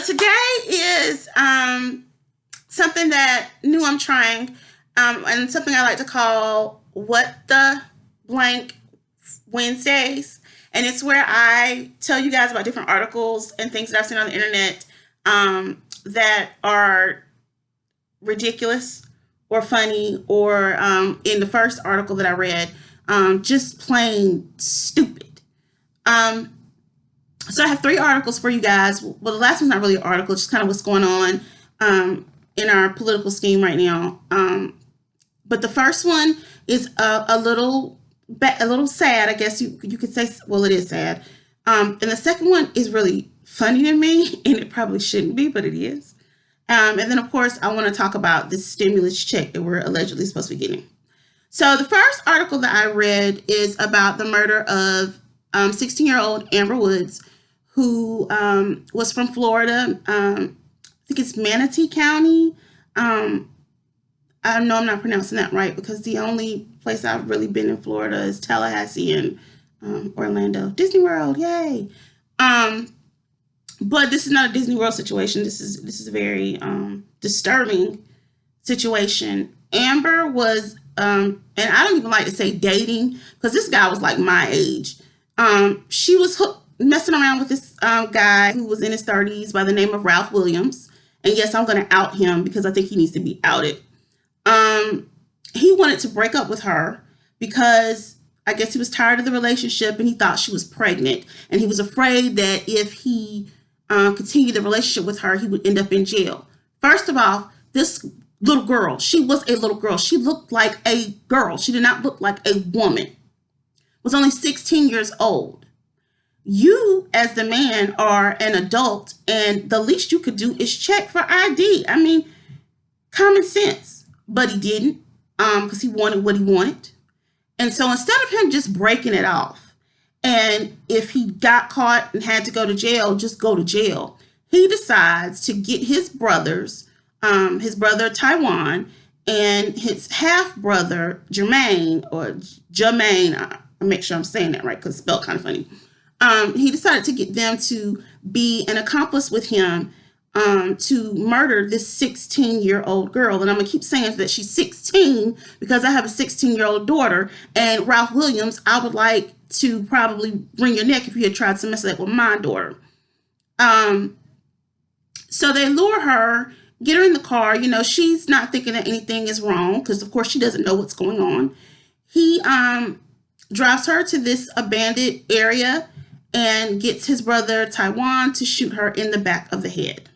today is something that new I'm trying, and something I like to call What the Blank Wednesdays. And it's where I tell you guys about different articles and things that I've seen on the internet that are ridiculous or funny, or in the first article that I read, just plain stupid. So I have 3 articles for you guys. Well, the last one's not really an article, it's just kind of what's going on in our political scheme right now. But the first one is a little sad, I guess you could say. Well, it is sad. And the second one is really funny to me, and it probably shouldn't be, but it is. And then, of course, I want to talk about this stimulus check that we're allegedly supposed to be getting. So the first article that I read is about the murder of 16-year-old Amber Woods, who was from Florida. I think it's Manatee County. I know I'm not pronouncing that right, because the only place I've really been in Florida is Tallahassee and Orlando. Disney World, yay! But this is not a Disney World situation. This is a very disturbing situation. Amber was, and I don't even like to say dating, because this guy was like my age. She was messing around with this guy who was in his 30s by the name of Ralph Williams. And yes, I'm going to out him because I think he needs to be outed. He wanted to break up with her because I guess he was tired of the relationship and he thought she was pregnant. And he was afraid that if he continued the relationship with her, he would end up in jail. First of all, this little girl, she was a little girl. She looked like a girl. She did not look like a woman. Was only 16 years old. You, as the man, are an adult, and the least you could do is check for ID. I mean, common sense. But he didn't, because he wanted what he wanted. And so instead of him just breaking it off, and if he got caught and had to go to jail, just go to jail, he decides to get his brothers, his brother Taiwan and his half-brother Jermaine, or Jermaine, I'll make sure I'm saying that right because it's spelled kind of funny. He decided to get them to be an accomplice with him to murder this 16-year-old girl. And I'm going to keep saying that she's 16 because I have a 16-year-old daughter. And Ralph Williams, I would like to probably wring your neck if you had tried to mess that with my daughter. So they lure her, get her in the car. You know, she's not thinking that anything is wrong because, of course, she doesn't know what's going on. He drives her to this abandoned area and gets his brother Taiwan to shoot her in the back of the head.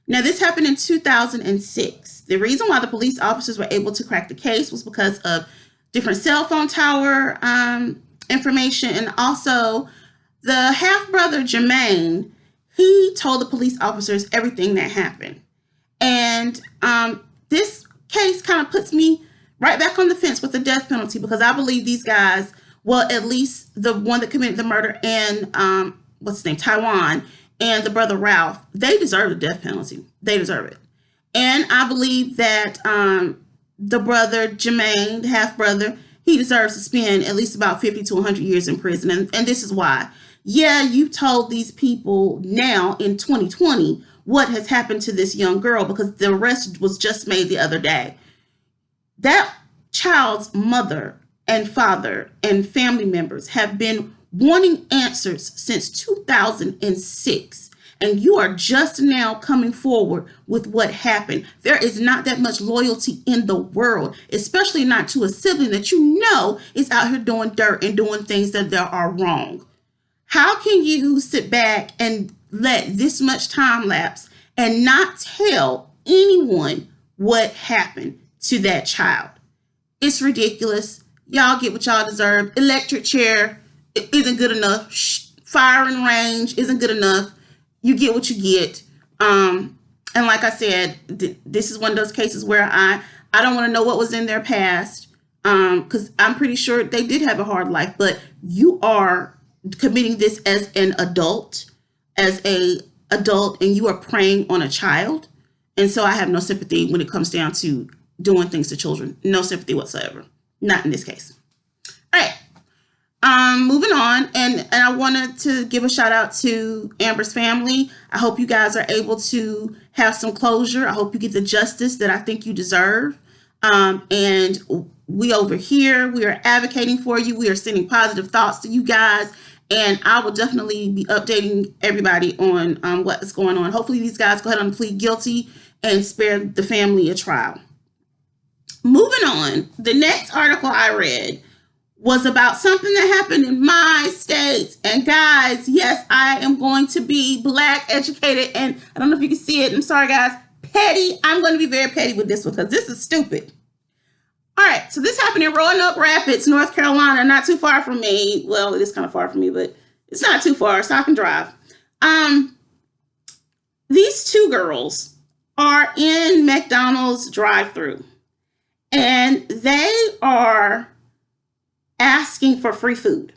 Now, this happened in 2006. The reason why the police officers were able to crack the case was because of different cell phone tower information, and also the half-brother Jermaine, he told the police officers everything that happened. And this case kind of puts me right back on the fence with the death penalty, because I believe these guys, well, at least the one that committed the murder and what's his name, Taiwan, and the brother Ralph, they deserve the death penalty. They deserve it. And I believe that the brother Jermaine, the half brother, he deserves to spend at least about 50 to 100 years in prison. And this is why. Yeah, you told these people now in 2020 what has happened to this young girl, because the arrest was just made the other day. That child's mother and father and family members have been wanting answers since 2006. And you are just now coming forward with what happened. There is not that much loyalty in the world, especially not to a sibling that you know is out here doing dirt and doing things that are wrong. How can you sit back and let this much time lapse and not tell anyone what happened to that child? It's ridiculous. Y'all get what y'all deserve. Electric chair isn't good enough. Firing range isn't good enough. You get what you get. And like I said, this is one of those cases where I don't want to know what was in their past, because I'm pretty sure they did have a hard life. But you are committing this as an adult, and you are preying on a child. And so I have no sympathy when it comes down to doing things to children. No sympathy whatsoever. Not in this case. All right. Moving on, and I wanted to give a shout out to Amber's family. I hope you guys are able to have some closure. I hope you get the justice that I think you deserve. And we over here, we are advocating for you. We are sending positive thoughts to you guys. And I will definitely be updating everybody on what is going on. Hopefully these guys go ahead and plead guilty and spare the family a trial. Moving on, the next article I read was about something that happened in my state. And guys, yes, I am going to be Black, educated, and I don't know if you can see it. I'm sorry, guys. Petty. I'm going to be very petty with this one because this is stupid. All right, so this happened in Roanoke Rapids, North Carolina, not too far from me. Well, it is kind of far from me, but it's not too far, so I can drive. These two girls are in McDonald's drive-thru, and they are asking for free food.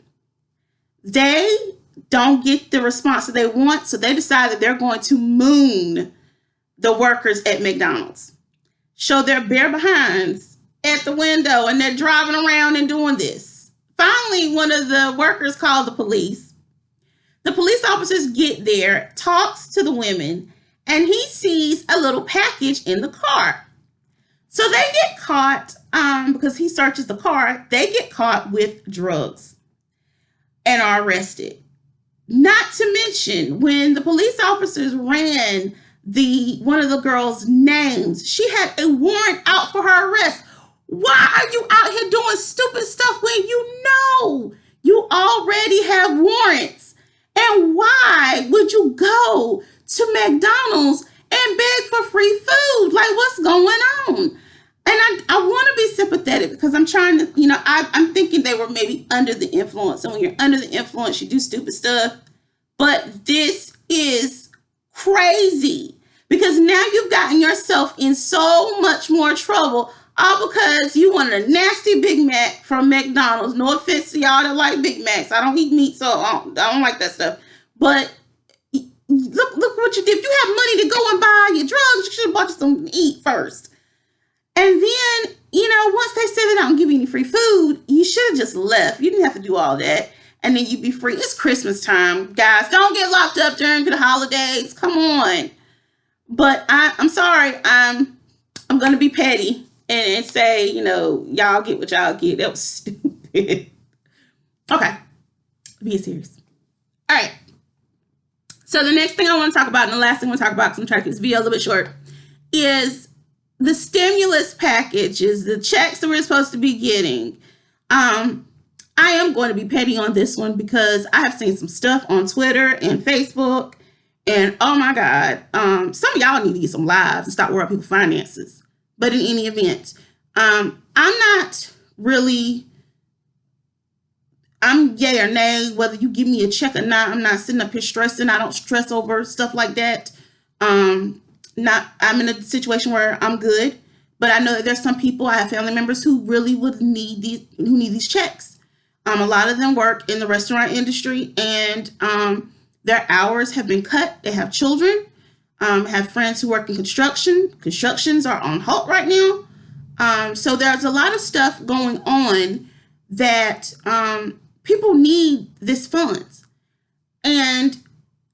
They don't get the response that they want, so they decide that they're going to moon the workers at McDonald's. Show their bare behinds at the window, and they're driving around and doing this. Finally, one of the workers called the police. The police officers get there, talks to the women, and he sees a little package in the car. So they get caught, because he searches the car, they get caught with drugs and are arrested. Not to mention, when the police officers ran one of the girls' names, she had a warrant out for her arrest. Why are you out here doing stupid stuff when you know you already have warrants? And why would you go to McDonald's and beg for free food? Like, what's going on? And I want to be sympathetic because I'm trying to, I'm thinking they were maybe under the influence. And when you're under the influence, you do stupid stuff. But this is crazy because now you've gotten yourself in so much more trouble. All because you wanted a nasty Big Mac from McDonald's. No offense to y'all that like Big Macs. I don't eat meat, so I don't like that stuff. But look what you did. If you have money to go and buy your drugs, you should have bought you something to eat first. And then, once they said they don't give you any free food, you should have just left. You didn't have to do all that. And then you'd be free. It's Christmas time, guys. Don't get locked up during the holidays. Come on. But I'm sorry. I'm going to be petty and say, y'all get what y'all get. That was stupid. Okay. Be serious. All right. So the next thing I want to talk about, and the last thing I want to talk about, because I'm trying to keep this video a little bit short, is the stimulus packages, the checks that we're supposed to be getting. I am going to be petty on this one because I have seen some stuff on Twitter and Facebook, and oh my God, some of y'all need to get some lives and stop worrying about people's finances. But in any event, I'm yay or nay, whether you give me a check or not. I'm not sitting up here stressing. I don't stress over stuff like that. I'm in a situation where I'm good, but I know that there's some people, I have family members who really would need these checks. A lot of them work in the restaurant industry, and their hours have been cut. They have children, have friends who work in construction. Constructions are on halt right now. So there's a lot of stuff going on that people need this funds. And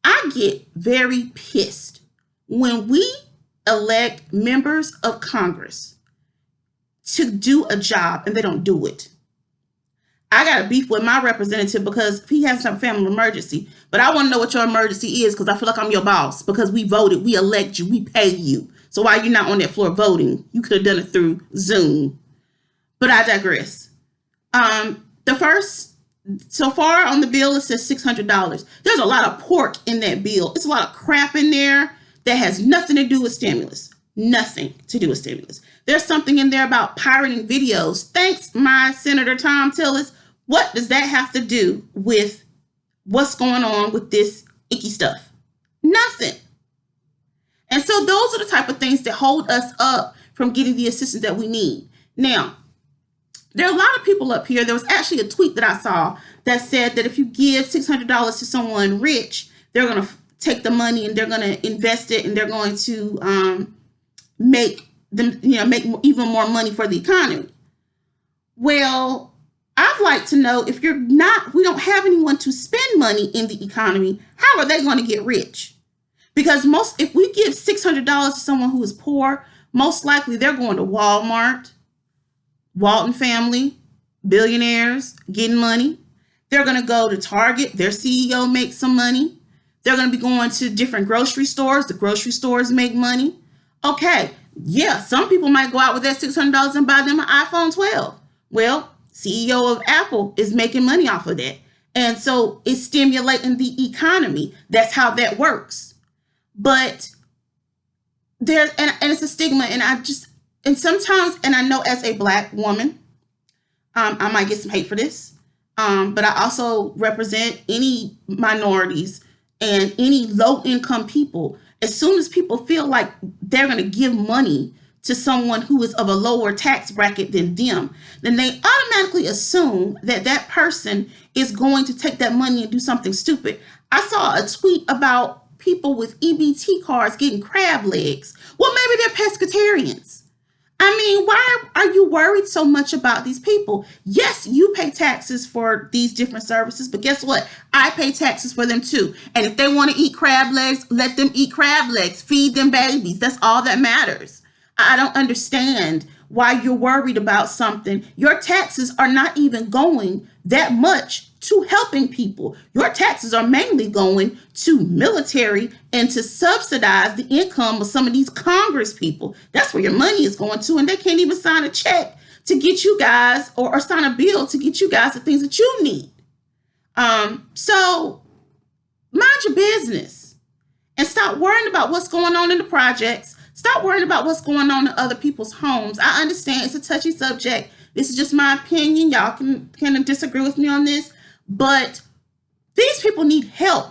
I get very pissed when we elect members of Congress to do a job and they don't do it. I got a beef with my representative because he has some family emergency, but I want to know what your emergency is because I feel like I'm your boss because we voted, we elect you, we pay you. So why you're not on that floor voting? You could have done it through Zoom. But I digress. So far on the bill, it says $600. There's a lot of pork in that bill. It's a lot of crap in there that has nothing to do with stimulus. Nothing to do with stimulus. There's something in there about pirating videos. Thanks, my Senator Tom Tillis. What does that have to do with what's going on with this icky stuff? Nothing. And so those are the type of things that hold us up from getting the assistance that we need. Now, there are a lot of people up here. There was actually a tweet that I saw that said that if you give $600 to someone rich, they're going to take the money and they're going to invest it and they're going to make even more money for the economy. Well, I'd like to know, if we don't have anyone to spend money in the economy, how are they going to get rich? Because if we give $600 to someone who is poor, most likely they're going to Walmart, Walton family, billionaires getting money. They're going to go to Target. Their CEO makes some money. They're going to be going to different grocery stores. The grocery stores make money. Okay, yeah, some people might go out with that $600 and buy them an iPhone 12. Well, CEO of Apple is making money off of that. And so it's stimulating the economy. That's how that works. But and it's a stigma. And sometimes, and I know as a Black woman, I might get some hate for this. But I also represent any minorities and any low income people. As soon as people feel like they're going to give money to someone who is of a lower tax bracket than them, then they automatically assume that that person is going to take that money and do something stupid. I saw a tweet about people with EBT cards getting crab legs. Well, maybe they're pescatarians. I mean, why are you worried so much about these people? Yes, you pay taxes for these different services, but guess what? I pay taxes for them too. And if they want to eat crab legs, let them eat crab legs. Feed them babies. That's all that matters. I don't understand why you're worried about something. Your taxes are not even going that much to helping people. Your taxes are mainly going to military and to subsidize the income of some of these Congress people. That's where your money is going to, and they can't even sign a check to get you guys or sign a bill to get you guys the things that you need. So mind your business and stop worrying about what's going on in the projects. Stop worrying about what's going on in other people's homes. I understand it's a touchy subject. This is just my opinion. Y'all can disagree with me on this, but these people need help.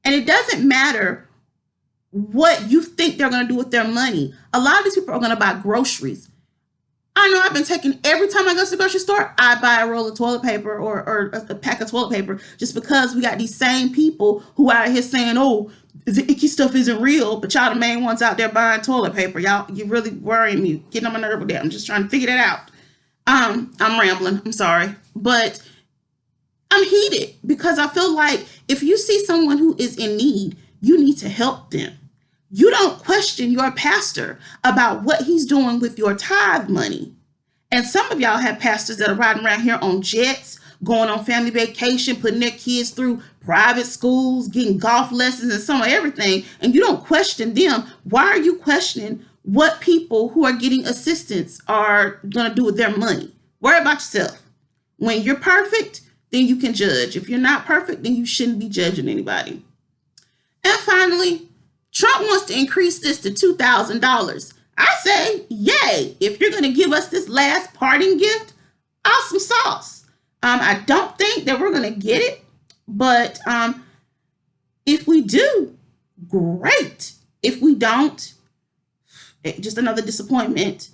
And it doesn't matter what you think they're going to do with their money. A lot of these people are going to buy groceries. I know I've been taking, every time I go to the grocery store, I buy a roll of toilet paper or a pack of toilet paper, just because we got these same people who out here saying, oh, the icky stuff isn't real, but y'all the main ones out there buying toilet paper. Y'all, you really worrying me, getting on my nerve with that. I'm just trying to figure that out. I'm rambling. I'm sorry. But I'm heated because I feel like if you see someone who is in need, you need to help them. You don't question your pastor about what he's doing with your tithe money. And some of y'all have pastors that are riding around here on jets, going on family vacation, putting their kids through private schools, getting golf lessons and some of everything. And you don't question them. Why are you questioning what people who are getting assistance are going to do with their money? Worry about yourself. When you're perfect, then you can judge. If you're not perfect, then you shouldn't be judging anybody. And finally, Trump wants to increase this to $2,000. I say, yay. If you're going to give us this last parting gift, awesome sauce. I don't think that we're going to get it, but if we do, great. If we don't, just another disappointment.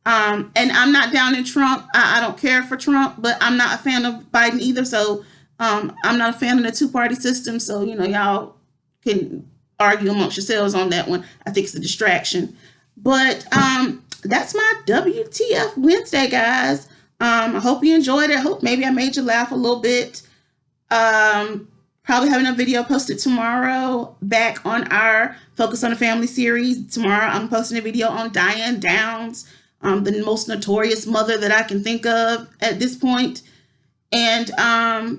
And I'm not down in Trump. I don't care for Trump, but I'm not a fan of Biden either. So I'm not a fan of the two-party system. So, y'all can argue amongst yourselves on that one. I think it's a distraction. But that's my WTF Wednesday, guys. I hope you enjoyed it. I hope maybe I made you laugh a little bit. Probably having a video posted tomorrow back on our Focus on the Family series. Tomorrow I'm posting a video on Diane Downs, the most notorious mother that I can think of at this point. And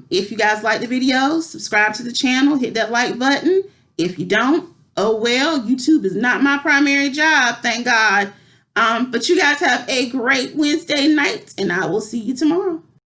if you guys like the video, subscribe to the channel, hit that like button. If you don't, oh well, YouTube is not my primary job, thank God. But you guys have a great Wednesday night, and I will see you tomorrow.